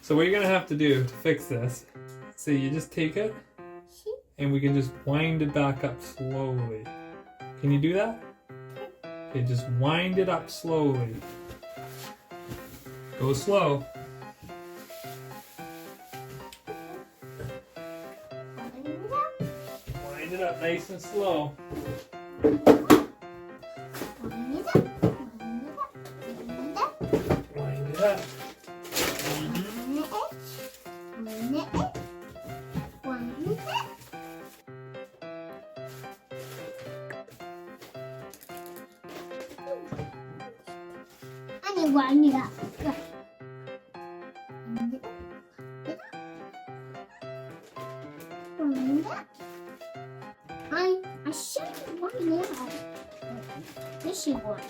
So what you're gonna have to do to fix this, so you just take it and we can just wind it back up slowly. Can you do that? Okay, just wind it up slowly. Go slow. Wind it up nice and slow. Wind it up. Wind it up. Good. Wind it up. I should wind it up. This should work.